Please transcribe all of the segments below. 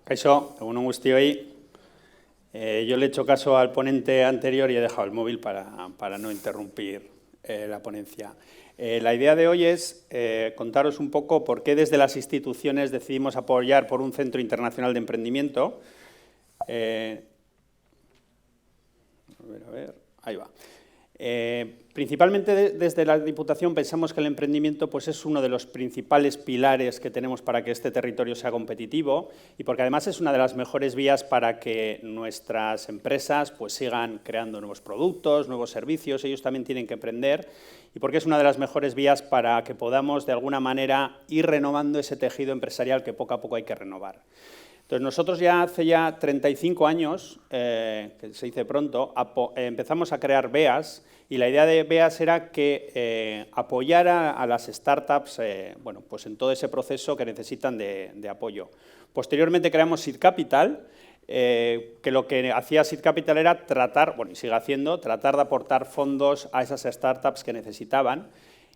Kaixo, egun on guztioi. Yo le he hecho caso al ponente anterior y he dejado el móvil para no interrumpir la ponencia. La idea de hoy es contaros un poco por qué desde las instituciones decidimos apoyar por un Centro Internacional de Emprendimiento. Ahí va. Principalmente desde la Diputación pensamos que el emprendimiento pues, es uno de los principales pilares que tenemos para que este territorio sea competitivo y porque además es una de las mejores vías para que nuestras empresas pues, sigan creando nuevos productos, nuevos servicios, ellos también tienen que emprender y porque es una de las mejores vías para que podamos de alguna manera ir renovando ese tejido empresarial que poco a poco hay que renovar. Entonces, nosotros hace 35 años, que se dice pronto, empezamos a crear BEAs y la idea de BEAs era que apoyara a las startups bueno, pues en todo ese proceso que necesitan de apoyo. Posteriormente creamos Seed Capital, que lo que hacía Seed Capital era tratar, bueno, y sigue haciendo, tratar de aportar fondos a esas startups que necesitaban.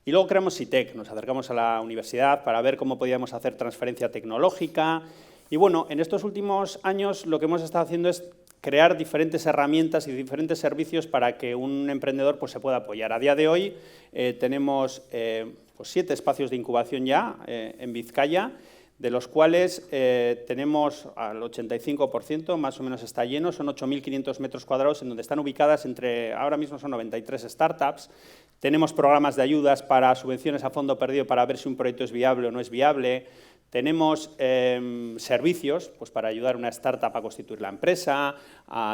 Y luego creamos SITEC, nos acercamos a la universidad para ver cómo podíamos hacer transferencia tecnológica. Y bueno, en estos últimos años lo que hemos estado haciendo es crear diferentes herramientas y diferentes servicios para que un emprendedor pues, se pueda apoyar. A día de hoy tenemos pues 7 espacios de incubación ya en Vizcaya, de los cuales tenemos al 85%, más o menos está lleno, son 8.500 metros cuadrados en donde están ubicadas ahora mismo son 93 startups. Tenemos programas de ayudas para subvenciones a fondo perdido para ver si un proyecto es viable o no es viable. Tenemos servicios pues, para ayudar a una startup a constituir la empresa,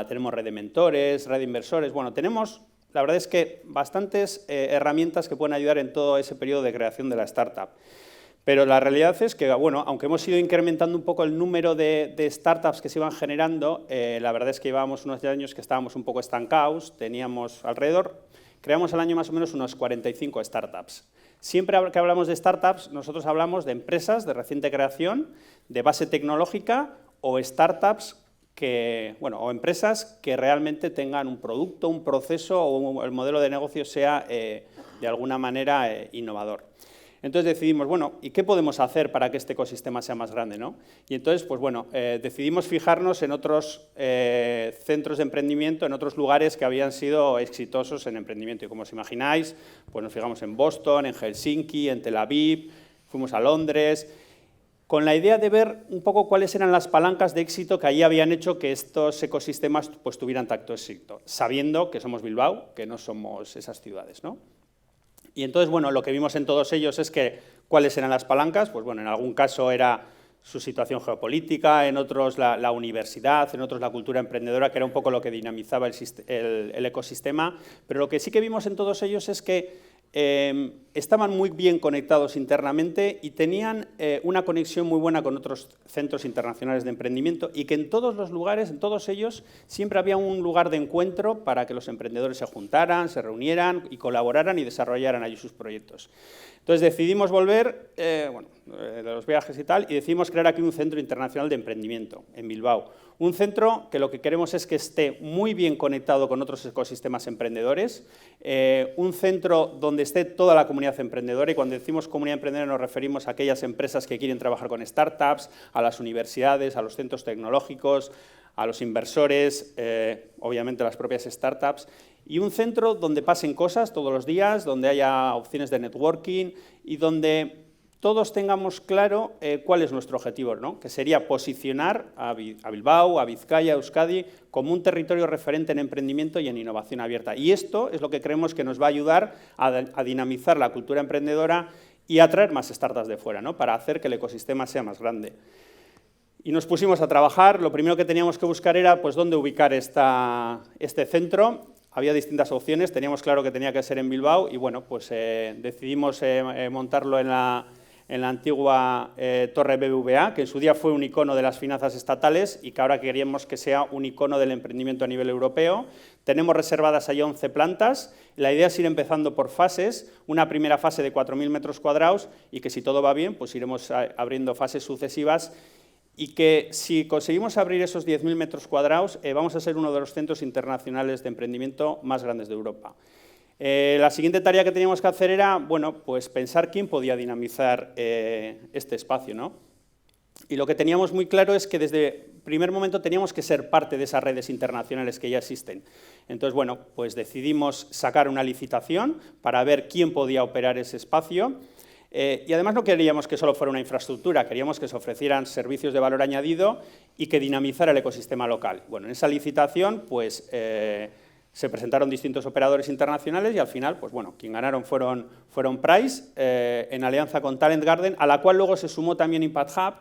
tenemos red de mentores, red de inversores. Bueno, tenemos, la verdad es que bastantes herramientas que pueden ayudar en todo ese periodo de creación de la startup. Pero la realidad es que, bueno, aunque hemos ido incrementando un poco el número de startups que se iban generando, la verdad es que llevábamos unos años que estábamos un poco estancados, teníamos creamos al año más o menos unos 45 startups. Siempre que hablamos de startups, nosotros hablamos de empresas de reciente creación, de base tecnológica o startups o empresas que realmente tengan un producto, un proceso o el modelo de negocio sea de alguna manera innovador. Entonces decidimos, bueno, ¿y qué podemos hacer para que este ecosistema sea más grande, ¿no? Y entonces, pues bueno, decidimos fijarnos en otros centros de emprendimiento, en otros lugares que habían sido exitosos en emprendimiento. Y como os imagináis, pues nos fijamos en Boston, en Helsinki, en Tel Aviv, fuimos a Londres, con la idea de ver un poco cuáles eran las palancas de éxito que allí habían hecho que estos ecosistemas pues, tuvieran tanto éxito, sabiendo que somos Bilbao, que no somos esas ciudades, ¿no? Y entonces, bueno, lo que vimos en todos ellos es que, ¿cuáles eran las palancas? Pues bueno, en algún caso era su situación geopolítica, en otros la universidad, en otros la cultura emprendedora, que era un poco lo que dinamizaba el ecosistema, pero lo que sí que vimos en todos ellos es que estaban muy bien conectados internamente y tenían una conexión muy buena con otros centros internacionales de emprendimiento y que en todos los lugares, en todos ellos, siempre había un lugar de encuentro para que los emprendedores se juntaran, se reunieran y colaboraran y desarrollaran allí sus proyectos. Entonces decidimos volver, de los viajes y tal, y decidimos crear aquí un centro internacional de emprendimiento en Bilbao. Un centro que lo que queremos es que esté muy bien conectado con otros ecosistemas emprendedores, un centro donde esté toda la comunidad emprendedora, y cuando decimos comunidad emprendedora nos referimos a aquellas empresas que quieren trabajar con startups, a las universidades, a los centros tecnológicos, a los inversores, obviamente a las propias startups, y un centro donde pasen cosas todos los días, donde haya opciones de networking y donde todos tengamos claro cuál es nuestro objetivo, ¿no? Que sería posicionar a Bilbao, a Vizcaya, a Euskadi, como un territorio referente en emprendimiento y en innovación abierta. Y esto es lo que creemos que nos va a ayudar a dinamizar la cultura emprendedora y a atraer más startups de fuera, ¿no? Para hacer que el ecosistema sea más grande. Y nos pusimos a trabajar. Lo primero que teníamos que buscar era pues, dónde ubicar este centro. Había distintas opciones, teníamos claro que tenía que ser en Bilbao y bueno, pues decidimos montarlo en la antigua Torre BBVA, que en su día fue un icono de las finanzas estatales y que ahora queríamos que sea un icono del emprendimiento a nivel europeo. Tenemos reservadas ahí 11 plantas. La idea es ir empezando por fases, una primera fase de 4.000 metros cuadrados y que si todo va bien, pues iremos abriendo fases sucesivas. Y que si conseguimos abrir esos 10.000 metros cuadrados, vamos a ser uno de los centros internacionales de emprendimiento más grandes de Europa. La siguiente tarea que teníamos que hacer era, bueno, pues pensar quién podía dinamizar este espacio, ¿no? Y lo que teníamos muy claro es que desde el primer momento teníamos que ser parte de esas redes internacionales que ya existen. Entonces, bueno, pues decidimos sacar una licitación para ver quién podía operar ese espacio. Y además no queríamos que solo fuera una infraestructura, queríamos que se ofrecieran servicios de valor añadido y que dinamizara el ecosistema local. Bueno, en esa licitación, pues, se presentaron distintos operadores internacionales y al final, pues bueno, quien ganaron fueron Price, en alianza con Talent Garden, a la cual luego se sumó también Impact Hub,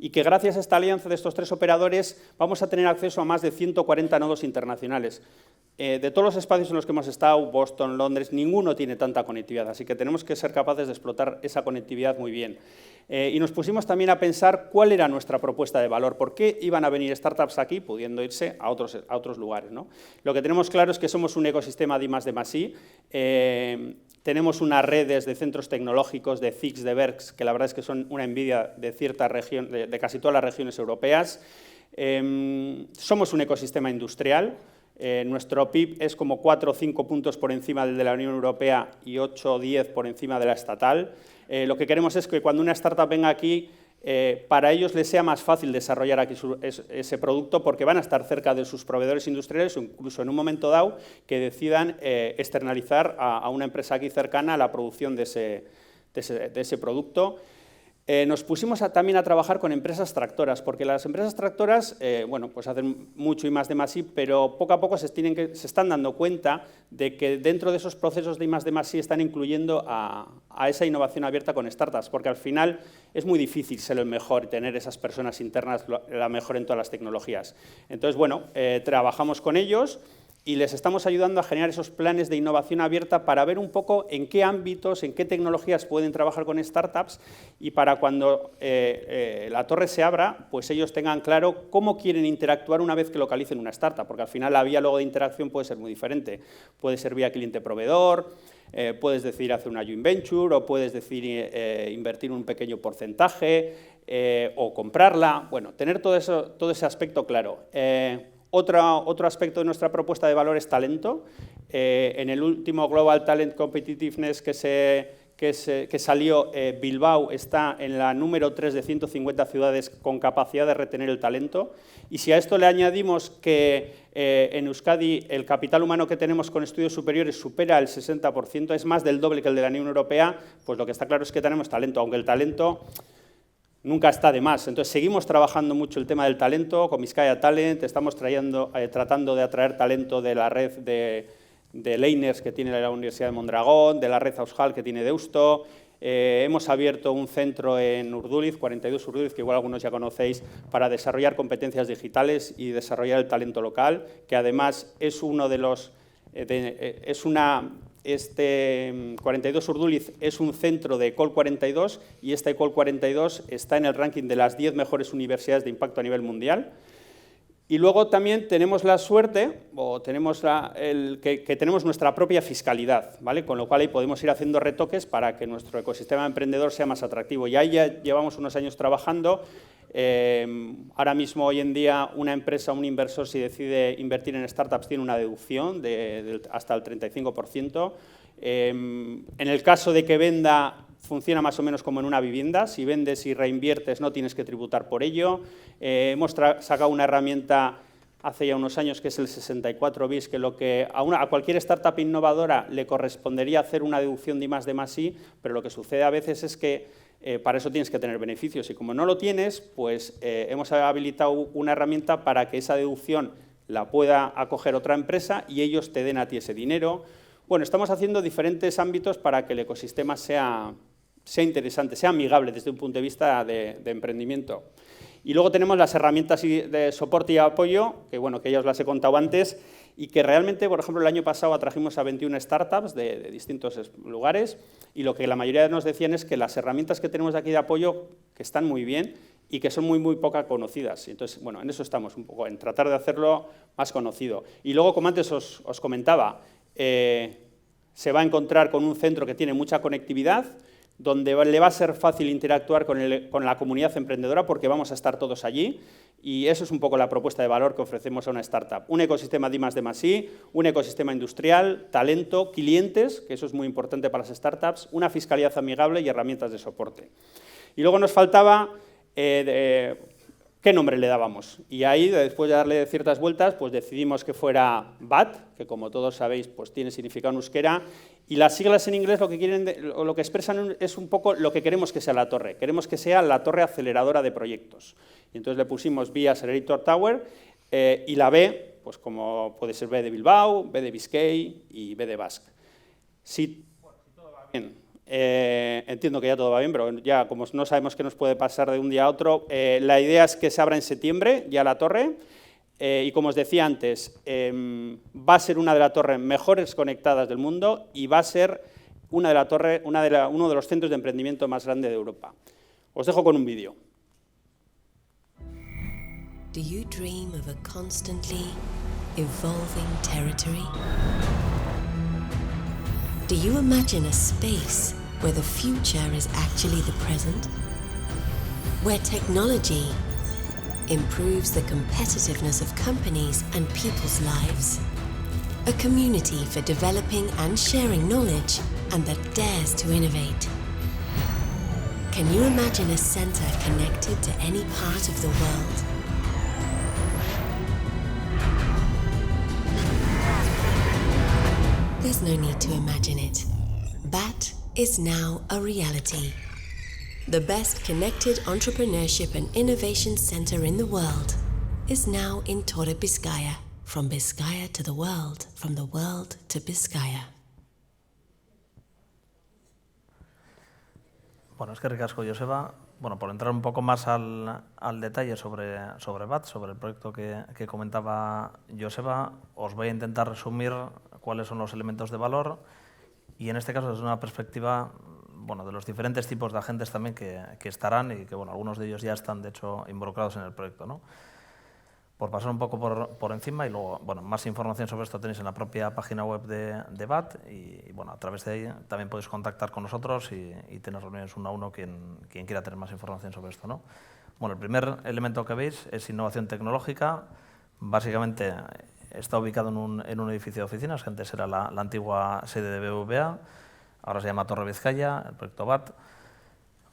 y que gracias a esta alianza de estos 3 operadores vamos a tener acceso a más de 140 nodos internacionales. De todos los espacios en los que hemos estado, Boston, Londres, ninguno tiene tanta conectividad, así que tenemos que ser capaces de explotar esa conectividad muy bien. Y nos pusimos también a pensar cuál era nuestra propuesta de valor, por qué iban a venir startups aquí pudiendo irse a otros lugares, ¿no? Lo que tenemos claro es que somos un ecosistema de I+D+I, tenemos unas redes de centros tecnológicos, de CICs, de BERCs, que la verdad es que son una envidia de ciertas regiones, de casi todas las regiones europeas. Somos un ecosistema industrial. Nuestro PIB es como 4 o 5 puntos por encima del de la Unión Europea y 8 o 10 por encima de la estatal. Lo que queremos es que cuando una startup venga aquí, para ellos les sea más fácil desarrollar aquí ese producto porque van a estar cerca de sus proveedores industriales o incluso en un momento dado que decidan externalizar a una empresa aquí cercana la producción de ese producto. Nos pusimos también a trabajar con empresas tractoras, porque las empresas tractoras, bueno, pues hacen mucho I+D+I, pero poco a poco se están dando cuenta de que dentro de esos procesos de I+D+I están incluyendo a esa innovación abierta con startups, porque al final es muy difícil ser el mejor y tener esas personas internas la mejor en todas las tecnologías. Entonces, bueno, trabajamos con ellos y les estamos ayudando a generar esos planes de innovación abierta para ver un poco en qué ámbitos, en qué tecnologías pueden trabajar con startups y para cuando la torre se abra, pues ellos tengan claro cómo quieren interactuar una vez que localicen una startup, porque al final la vía luego de interacción puede ser muy diferente. Puede ser vía cliente-proveedor, puedes decidir hacer una joint venture o puedes decidir invertir un pequeño porcentaje o comprarla. Bueno, tener todo ese aspecto claro. Otro aspecto de nuestra propuesta de valor es talento. En el último Global Talent Competitiveness que salió, Bilbao está en la número 3 de 150 ciudades con capacidad de retener el talento. Y si a esto le añadimos que en Euskadi el capital humano que tenemos con estudios superiores supera el 60%, es más del doble que el de la Unión Europea, pues lo que está claro es que tenemos talento, aunque el talento nunca está de más. Entonces, seguimos trabajando mucho el tema del talento, con Vizcaya Talent, estamos tratando de atraer talento de la red de Leiners que tiene la Universidad de Mondragón, de la red Aushal que tiene Deusto. Hemos abierto un centro en Urduliz, 42 Urduliz, que igual algunos ya conocéis, para desarrollar competencias digitales y desarrollar el talento local, que además es uno de los... 42 Urduliz es un centro de ECOL 42 y esta ECOL 42 está en el ranking de las 10 mejores universidades de impacto a nivel mundial. Y luego también tenemos la suerte, o tenemos que tenemos nuestra propia fiscalidad, ¿vale? Con lo cual ahí podemos ir haciendo retoques para que nuestro ecosistema emprendedor sea más atractivo. Y ahí ya llevamos unos años trabajando. Ahora mismo, hoy en día, una empresa, un inversor, si decide invertir en startups, tiene una deducción de hasta el 35%. En el caso de que venda, funciona más o menos como en una vivienda. Si vendes y reinviertes, no tienes que tributar por ello. Hemos sacado una herramienta hace ya unos años que es el 64 bis, que a cualquier startup innovadora le correspondería hacer una deducción de I+D+I, pero lo que sucede a veces es que para eso tienes que tener beneficios y como no lo tienes, pues hemos habilitado una herramienta para que esa deducción la pueda acoger otra empresa y ellos te den a ti ese dinero. Bueno, estamos haciendo diferentes ámbitos para que el ecosistema sea interesante, sea amigable desde un punto de vista de emprendimiento. Y luego tenemos las herramientas de soporte y apoyo, que bueno, que ya os las he contado antes, y que realmente, por ejemplo, el año pasado atrajimos a 21 startups de distintos lugares, y lo que la mayoría nos decían es que las herramientas que tenemos aquí de apoyo, que están muy bien, y que son muy poco conocidas. Entonces, bueno, en eso estamos un poco, en tratar de hacerlo más conocido. Y luego, como antes os comentaba, se va a encontrar con un centro que tiene mucha conectividad, donde le va a ser fácil interactuar con la comunidad emprendedora porque vamos a estar todos allí y eso es un poco la propuesta de valor que ofrecemos a una startup. Un ecosistema de I+D+I, un ecosistema industrial, talento, clientes, que eso es muy importante para las startups, una fiscalidad amigable y herramientas de soporte. Y luego nos faltaba ¿qué nombre le dábamos? Y ahí, después de darle ciertas vueltas, pues decidimos que fuera BAT, que como todos sabéis, pues tiene significado en euskera, y las siglas en inglés lo que quieren, o lo que expresan es un poco lo que queremos que sea la torre. Queremos que sea la torre aceleradora de proyectos. Y entonces le pusimos B Accelerator Tower, y la B, pues como puede ser B de Bilbao, B de Biscay y B de Basque. Si todo va bien, entiendo que ya todo va bien, pero ya como no sabemos qué nos puede pasar de un día a otro, la idea es que se abra en septiembre ya la torre, y como os decía antes, va a ser una de las torres mejores conectadas del mundo y va a ser uno de los centros de emprendimiento más grandes de Europa. Os dejo con un vídeo. Do you dream of a constantly evolving territory? Do you imagine a space where the future is actually the present? Where technology improves the competitiveness of companies and people's lives? A community for developing and sharing knowledge and that dares to innovate. Can you imagine a center connected to any part of the world? There's no need to imagine it. BAT is now a reality. The best connected entrepreneurship and innovation center in the world is now in Torre Biscaya. From Biscaya to the world, from the world to Biscaya. Bueno, es que ricasco, Joseba. Bueno, por entrar un poco más al detalle sobre BAT, sobre el proyecto que comentaba Joseba, os voy a intentar resumir cuáles son los elementos de valor y en este caso desde una perspectiva de los diferentes tipos de agentes también que estarán y que algunos de ellos ya están de hecho involucrados en el proyecto, ¿no? Por pasar un poco por encima y luego más información sobre esto tenéis en la propia página web de BAT y a través de ahí también podéis contactar con nosotros y tener reuniones uno a uno quien quiera tener más información sobre esto, ¿no? Bueno, el primer elemento que veis es innovación tecnológica. Básicamente está ubicado en un edificio de oficinas, que antes era la antigua sede de BBVA, ahora se llama Torre Bizkaia, el proyecto BAT.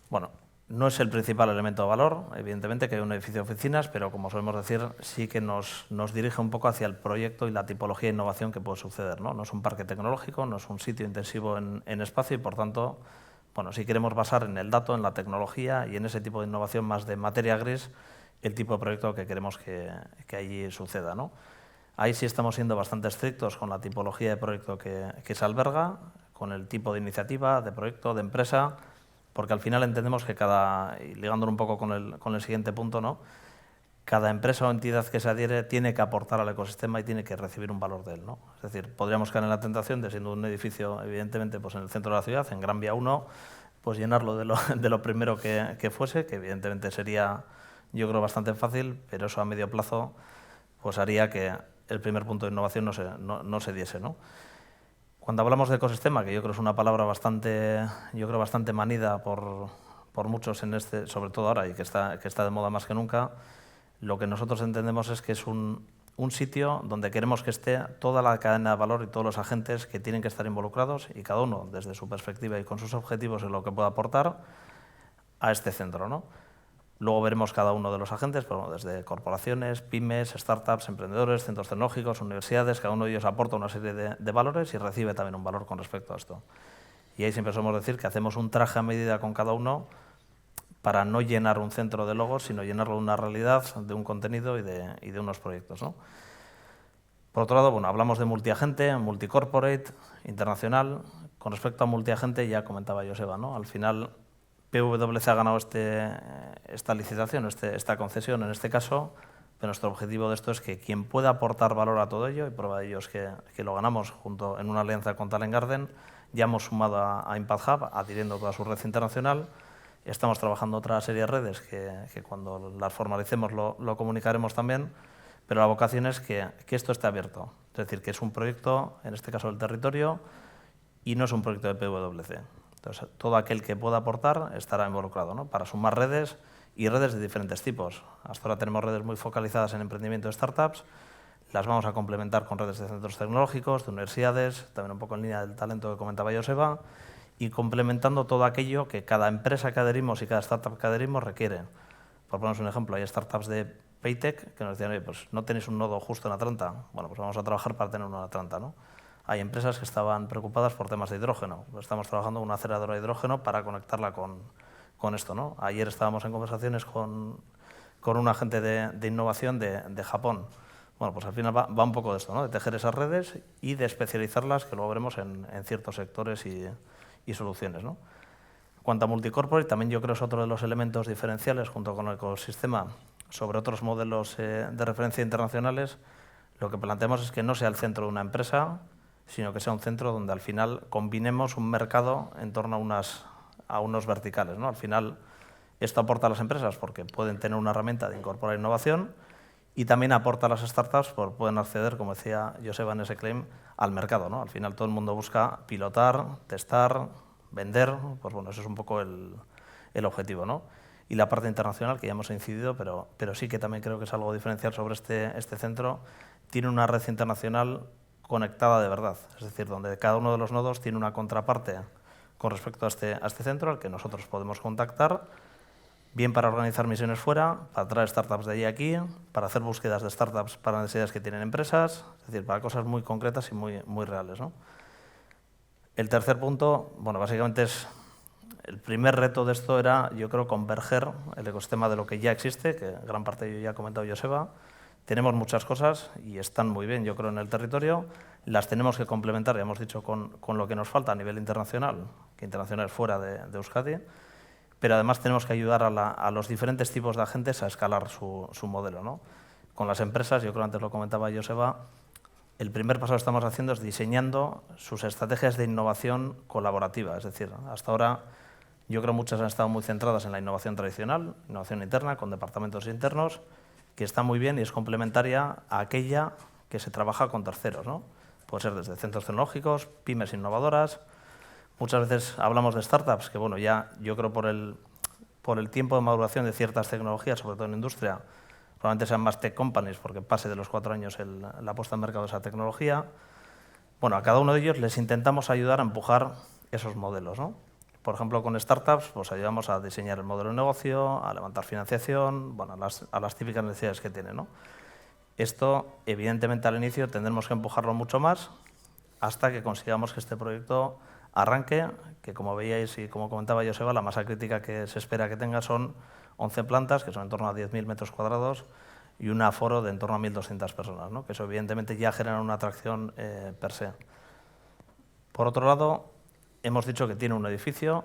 Bueno, no es el principal elemento de valor, evidentemente, que hay un edificio de oficinas, pero como solemos decir, sí que nos dirige un poco hacia el proyecto y la tipología de innovación que puede suceder, ¿no? No es un parque tecnológico, no es un sitio intensivo en espacio y, por tanto, sí queremos basar en el dato, en la tecnología y en ese tipo de innovación más de materia gris el tipo de proyecto que queremos que allí suceda, ¿no? Ahí sí estamos siendo bastante estrictos con la tipología de proyecto que se alberga, con el tipo de iniciativa, de proyecto, de empresa, porque al final entendemos que y ligándolo un poco con el siguiente punto, ¿no? Cada empresa o entidad que se adhiere tiene que aportar al ecosistema y tiene que recibir un valor de él, ¿no? Es decir, podríamos caer en la tentación de, siendo un edificio, evidentemente, pues en el centro de la ciudad, en Gran Vía 1, pues llenarlo de lo primero que fuese, que evidentemente sería, yo creo, bastante fácil, pero eso a medio plazo pues haría que el primer punto de innovación no se diese, ¿no? Cuando hablamos de ecosistema, que yo creo es una palabra bastante manida por muchos sobre todo ahora y que está de moda más que nunca, lo que nosotros entendemos es que es un sitio donde queremos que esté toda la cadena de valor y todos los agentes que tienen que estar involucrados y cada uno desde su perspectiva y con sus objetivos en lo que pueda aportar a este centro, ¿no? Luego veremos cada uno de los agentes, desde corporaciones, pymes, startups, emprendedores, centros tecnológicos, universidades, cada uno de ellos aporta una serie de valores y recibe también un valor con respecto a esto. Y ahí siempre solemos decir que hacemos un traje a medida con cada uno para no llenar un centro de logos, sino llenarlo de una realidad, de un contenido y de unos proyectos, ¿no? Por otro lado, hablamos de multiagente, multicorporate, internacional. Con respecto a multiagente, ya comentaba Joseba, ¿no? Al final, PwC ha ganado esta licitación, esta concesión en este caso, pero nuestro objetivo de esto es que quien pueda aportar valor a todo ello, y prueba de ello es que lo ganamos junto en una alianza con Talent Garden, ya hemos sumado a Impact Hub, adhiriendo toda su red internacional. Estamos trabajando otra serie de redes que cuando las formalicemos lo comunicaremos también, pero la vocación es que esto esté abierto, es decir, que es un proyecto, en este caso del territorio, y no es un proyecto de PwC. Entonces, todo aquel que pueda aportar estará involucrado, ¿no? Para sumar redes y redes de diferentes tipos. Hasta ahora tenemos redes muy focalizadas en emprendimiento de startups, las vamos a complementar con redes de centros tecnológicos, de universidades, también un poco en línea del talento que comentaba Joseba, y complementando todo aquello que cada empresa que adherimos y cada startup que adherimos requiere. por poneros un ejemplo, hay startups de Paytech que nos decían, oye, pues no tenéis un nodo justo en Atlanta, bueno, pues vamos a trabajar para tener uno en Atlanta, ¿no? Hay empresas que estaban preocupadas por temas de hidrógeno, pues estamos trabajando con una aceleradora de hidrógeno para conectarla con esto, ¿no? Ayer estábamos en conversaciones con un agente de innovación de Japón. Bueno, pues al final va un poco de esto, ¿no? De tejer esas redes y de especializarlas, que luego veremos en ciertos sectores y soluciones, ¿no? En cuanto a multicorporate, también yo creo que es otro de los elementos diferenciales junto con el ecosistema sobre otros modelos de referencia internacionales. Lo que planteamos es que no sea el centro de una empresa, sino que sea un centro donde al final combinemos un mercado en torno a unos verticales, ¿no? Al final esto aporta a las empresas porque pueden tener una herramienta de incorporar innovación y también aporta a las startups porque pueden acceder, como decía Joseba en ese claim, al mercado, ¿no? Al final todo el mundo busca pilotar, testar, vender, pues bueno, eso es un poco el objetivo, ¿no? Y la parte internacional, que ya hemos incidido, pero sí que también creo que es algo diferencial sobre este centro, tiene una red internacional conectada de verdad, es decir, donde cada uno de los nodos tiene una contraparte con respecto a este centro al que nosotros podemos contactar, bien para organizar misiones fuera, para traer startups de allí a aquí, para hacer búsquedas de startups para necesidades que tienen empresas, es decir, para cosas muy concretas y muy reales, ¿no? El tercer punto, bueno, básicamente es el primer reto de esto era, yo creo, converger el ecosistema de lo que ya existe, que gran parte yo ya ha comentado Joseba. Tenemos muchas cosas y están muy bien, yo creo, en el territorio. Las tenemos que complementar, ya hemos dicho, con lo que nos falta a nivel internacional, que internacional es fuera de Euskadi, pero además tenemos que ayudar a los diferentes tipos de agentes a escalar su modelo, ¿no? Con las empresas, yo creo antes lo comentaba Joseba, el primer paso que estamos haciendo es diseñando sus estrategias de innovación colaborativa. Es decir, hasta ahora yo creo muchas han estado muy centradas en la innovación tradicional, innovación interna, con departamentos internos, que está muy bien y es complementaria a aquella que se trabaja con terceros, ¿no? Puede ser desde centros tecnológicos, pymes innovadoras. Muchas veces hablamos de startups, que bueno, ya yo creo por el tiempo de maduración de ciertas tecnologías, sobre todo en industria, probablemente sean más tech companies, porque pase de los 4 años la puesta en mercado de esa tecnología. Bueno, a cada uno de ellos les intentamos ayudar a empujar esos modelos, ¿no? Por ejemplo, con startups, pues ayudamos a diseñar el modelo de negocio, a levantar financiación, bueno, a las típicas necesidades que tienen, ¿no? Esto, evidentemente, al inicio tendremos que empujarlo mucho más hasta que consigamos que este proyecto arranque, que como veíais y como comentaba Joseba, la masa crítica que se espera que tenga son 11 plantas, que son en torno a 10.000 metros cuadrados, y un aforo de en torno a 1.200 personas, ¿no? Que eso evidentemente ya genera una atracción per se. Por otro lado, hemos dicho que tiene un edificio,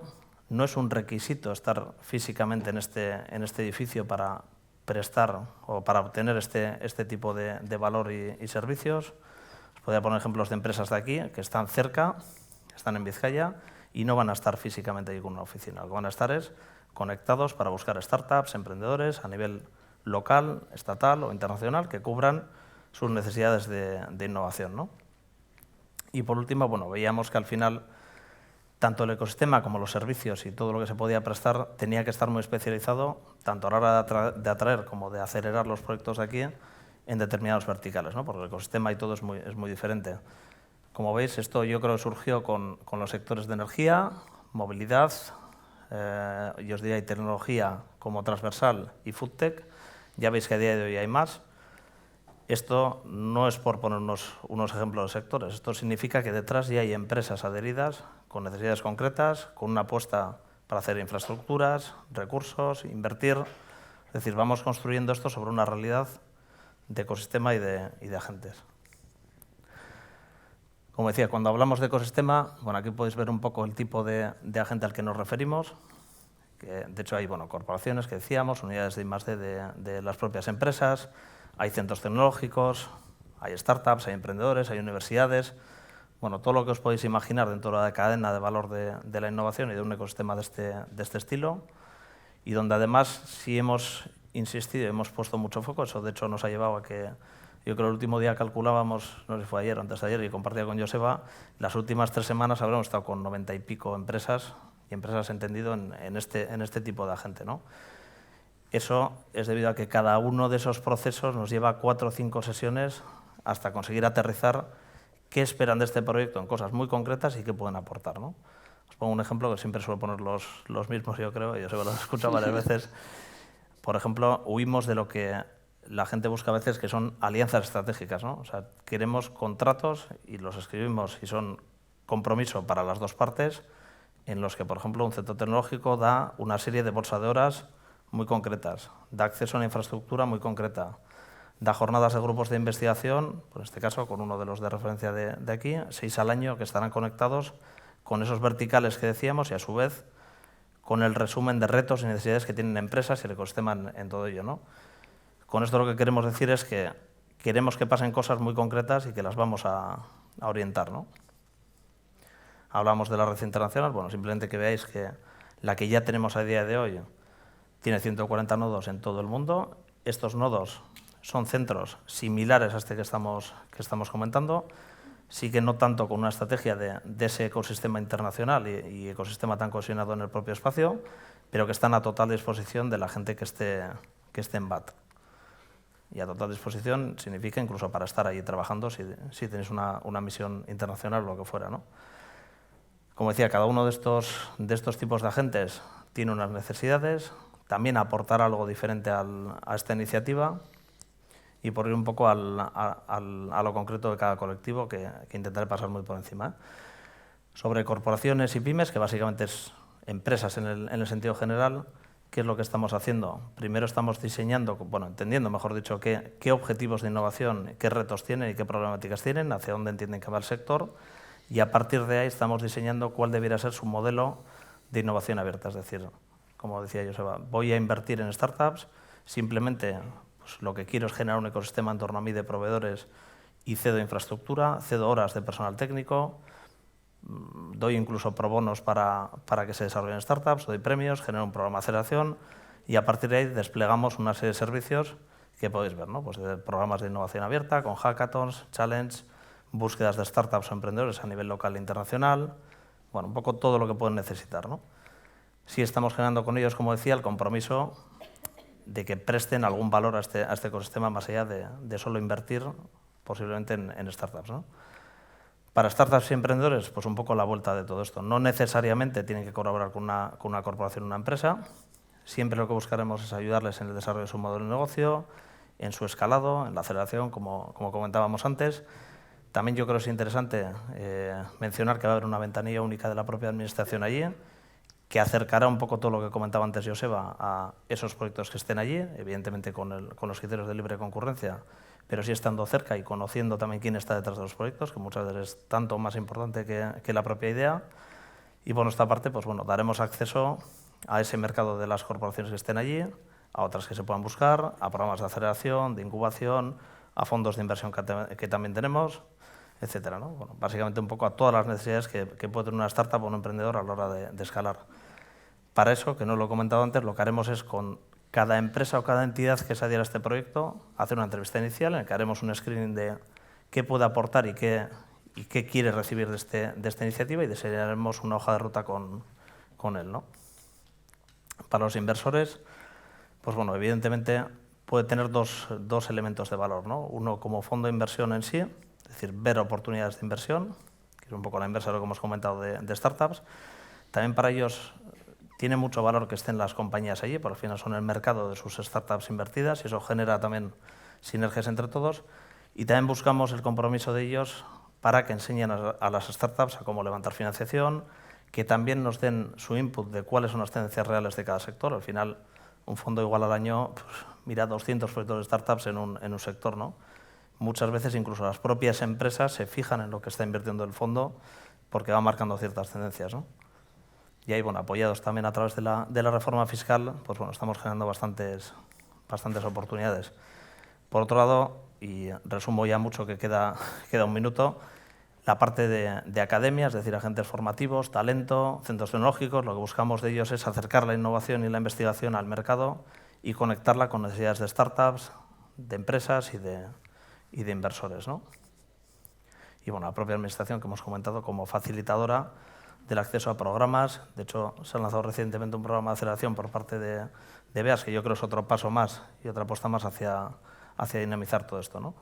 no es un requisito estar físicamente en este edificio para prestar o para obtener este tipo de valor y servicios. Os podría poner ejemplos de empresas de aquí que están cerca, están en Vizcaya y no van a estar físicamente ahí con una oficina. Lo que van a estar es conectados para buscar startups, emprendedores a nivel local, estatal o internacional que cubran sus necesidades de innovación, ¿no? Y por último, bueno, veíamos que al final tanto el ecosistema como los servicios y todo lo que se podía prestar tenía que estar muy especializado, tanto a la hora de atraer como de acelerar los proyectos de aquí en determinados verticales, ¿no? Porque el ecosistema y todo es muy diferente. Como veis, esto yo creo que surgió con los sectores de energía, movilidad, y os diría y tecnología como transversal y foodtech. Ya veis que a día de hoy hay más. Esto no es por poner unos ejemplos de sectores, esto significa que detrás ya hay empresas adheridas con necesidades concretas, con una apuesta para hacer infraestructuras, recursos, invertir. Es decir, vamos construyendo esto sobre una realidad de ecosistema y de agentes. Como decía, cuando hablamos de ecosistema, bueno, aquí podéis ver un poco el tipo de agente al que nos referimos. Que, de hecho, hay corporaciones que decíamos, unidades de I+D de las propias empresas, hay centros tecnológicos, hay startups, hay emprendedores, hay universidades. Bueno, todo lo que os podéis imaginar dentro de la cadena de valor de la innovación y de un ecosistema de este estilo, y donde además sí hemos insistido y hemos puesto mucho foco. Eso de hecho nos ha llevado a que, yo creo el último día calculábamos, no sé si fue ayer o antes de ayer, y compartía con Joseba, las últimas 3 semanas habremos estado con 90 y pico empresas, y empresas entendido en este tipo de agente, ¿no? Eso es debido a que cada uno de esos procesos nos lleva 4 o 5 sesiones hasta conseguir aterrizar qué esperan de este proyecto en cosas muy concretas y qué pueden aportar, ¿no? Os pongo un ejemplo que siempre suelo poner los mismos, yo creo, y yo se lo he escuchado varias veces. por ejemplo, huimos de lo que la gente busca a veces, que son alianzas estratégicas, ¿no? O sea, queremos contratos y los escribimos y son compromiso para las dos partes, en los que, por ejemplo, un centro tecnológico da una serie de bolsa de horas muy concretas, da acceso a una infraestructura muy concreta, da jornadas de grupos de investigación, por este caso con uno de los de referencia de aquí, 6 al año, que estarán conectados con esos verticales que decíamos y a su vez con el resumen de retos y necesidades que tienen empresas y el ecosistema en todo ello, ¿no? Con esto lo que queremos decir es que queremos que pasen cosas muy concretas y que las vamos a orientar, ¿no? Hablamos de la red internacional, bueno, simplemente que veáis que la que ya tenemos a día de hoy tiene 140 nodos en todo el mundo. Estos nodos son centros similares a este que estamos comentando, sí que no tanto con una estrategia de ese ecosistema internacional y ecosistema tan cohesionado en el propio espacio, pero que están a total disposición de la gente que esté en BAT. Y a total disposición significa incluso para estar allí trabajando si tenéis una misión internacional o lo que fuera, ¿no? Como decía, cada uno de estos tipos de agentes tiene unas necesidades, también aportar algo diferente a esta iniciativa y por ir un poco a lo concreto de cada colectivo, que intentaré pasar muy por encima. Sobre corporaciones y pymes, que básicamente es empresas en el sentido general, ¿qué es lo que estamos haciendo? Primero estamos diseñando, bueno, entendiendo, mejor dicho, qué objetivos de innovación, qué retos tienen y qué problemáticas tienen, hacia dónde entienden que va el sector, y a partir de ahí estamos diseñando cuál debiera ser su modelo de innovación abierta. Es decir, como decía Joseba, voy a invertir en startups, simplemente pues, lo que quiero es generar un ecosistema en torno a mí de proveedores y cedo infraestructura, cedo horas de personal técnico, doy incluso pro bonos para que se desarrollen startups, doy premios, genero un programa de aceleración y a partir de ahí desplegamos una serie de servicios que podéis ver, ¿no? Pues de programas de innovación abierta, con hackathons, challenge, búsquedas de startups o emprendedores a nivel local e internacional, bueno, un poco todo lo que pueden necesitar, ¿no? Sí estamos generando con ellos, como decía, el compromiso de que presten algún valor a este ecosistema más allá de solo invertir posiblemente en startups, ¿no? Para startups y emprendedores, pues un poco la vuelta de todo esto. No necesariamente tienen que colaborar con una corporación o una empresa. Siempre lo que buscaremos es ayudarles en el desarrollo de su modelo de negocio, en su escalado, en la aceleración, como comentábamos antes. También yo creo que es interesante mencionar que va a haber una ventanilla única de la propia administración allí, que acercará un poco todo lo que comentaba antes Joseba a esos proyectos que estén allí, evidentemente con los criterios de libre concurrencia, pero sí estando cerca y conociendo también quién está detrás de los proyectos, que muchas veces es tanto más importante que la propia idea. Y por nuestra parte, pues bueno, daremos acceso a ese mercado de las corporaciones que estén allí, a otras que se puedan buscar, a programas de aceleración, de incubación, a fondos de inversión que también tenemos, etcétera, ¿no? Bueno, básicamente un poco a todas las necesidades que puede tener una startup o un emprendedor a la hora de escalar. Para eso, que no lo he comentado antes, lo que haremos es con cada empresa o cada entidad que se adhiera a este proyecto, hacer una entrevista inicial en la que haremos un screening de qué puede aportar y qué quiere recibir de esta iniciativa y diseñaremos una hoja de ruta con él, ¿no? Para los inversores, pues bueno, evidentemente puede tener dos elementos de valor, ¿no? Uno como fondo de inversión en sí, es decir, ver oportunidades de inversión, que es un poco la inversa de lo que hemos comentado de startups. También para ellos tiene mucho valor que estén las compañías allí, porque al final son el mercado de sus startups invertidas y eso genera también sinergias entre todos. Y también buscamos el compromiso de ellos para que enseñen a las startups a cómo levantar financiación, que también nos den su input de cuáles son las tendencias reales de cada sector. Al final, un fondo igual al año pues, mira 200 proyectos de startups en un sector, ¿no? Muchas veces incluso las propias empresas se fijan en lo que está invirtiendo el fondo porque va marcando ciertas tendencias, ¿no? Y ahí, bueno, apoyados también a través de la reforma fiscal, pues bueno, estamos generando bastantes oportunidades. Por otro lado, y resumo ya mucho que queda un minuto, la parte de academia, es decir, agentes formativos, talento, centros tecnológicos, lo que buscamos de ellos es acercar la innovación y la investigación al mercado y conectarla con necesidades de startups, de empresas y de inversores, ¿no? Y bueno, la propia administración que hemos comentado como facilitadora del acceso a programas. De hecho, se ha lanzado recientemente un programa de aceleración por parte de BEAS, que yo creo es otro paso más y otra apuesta más hacia dinamizar todo esto, ¿no?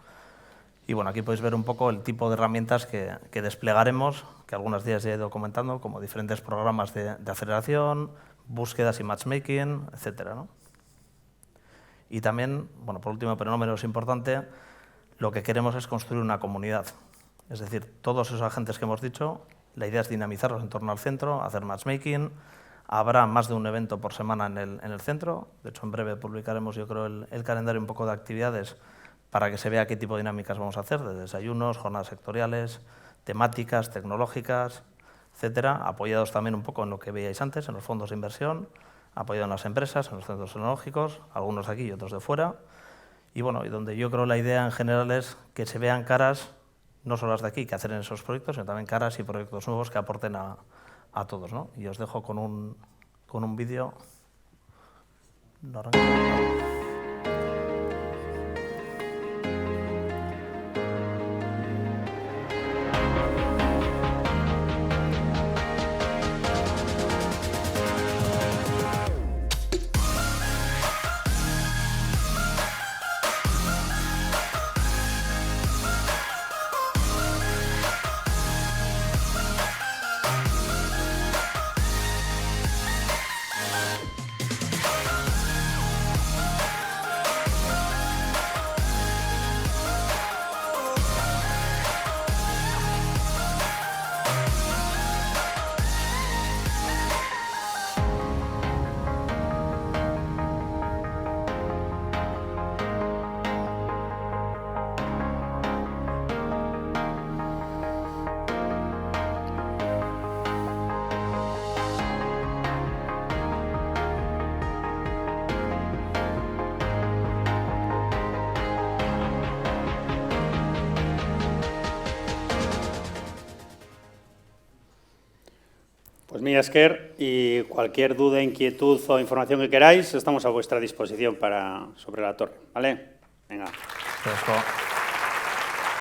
Y bueno, aquí podéis ver un poco el tipo de herramientas que desplegaremos, que algunos días ya he ido comentando, como diferentes programas de aceleración, búsquedas y matchmaking, etcétera, ¿no? Y también, bueno, por último, pero no menos importante, lo que queremos es construir una comunidad. Es decir, todos esos agentes que hemos dicho, la idea es dinamizarlos en torno al centro, hacer matchmaking. Habrá más de un evento por semana en el centro. De hecho, en breve publicaremos, yo creo, el calendario un poco de actividades para que se vea qué tipo de dinámicas vamos a hacer, desde desayunos, jornadas sectoriales, temáticas, tecnológicas, etcétera, apoyados también un poco en lo que veíais antes, en los fondos de inversión, apoyado en las empresas, en los centros tecnológicos, algunos aquí y otros de fuera. Y bueno, y donde yo creo la idea en general es que se vean caras, no solo las de aquí, que hacen en esos proyectos, sino también caras y proyectos nuevos que aporten a todos, ¿no? Y os dejo con un vídeo. ¿No arranca? Pues mila esker, y cualquier duda, inquietud o información que queráis, estamos a vuestra disposición sobre la torre, ¿vale? Venga. Perfecto.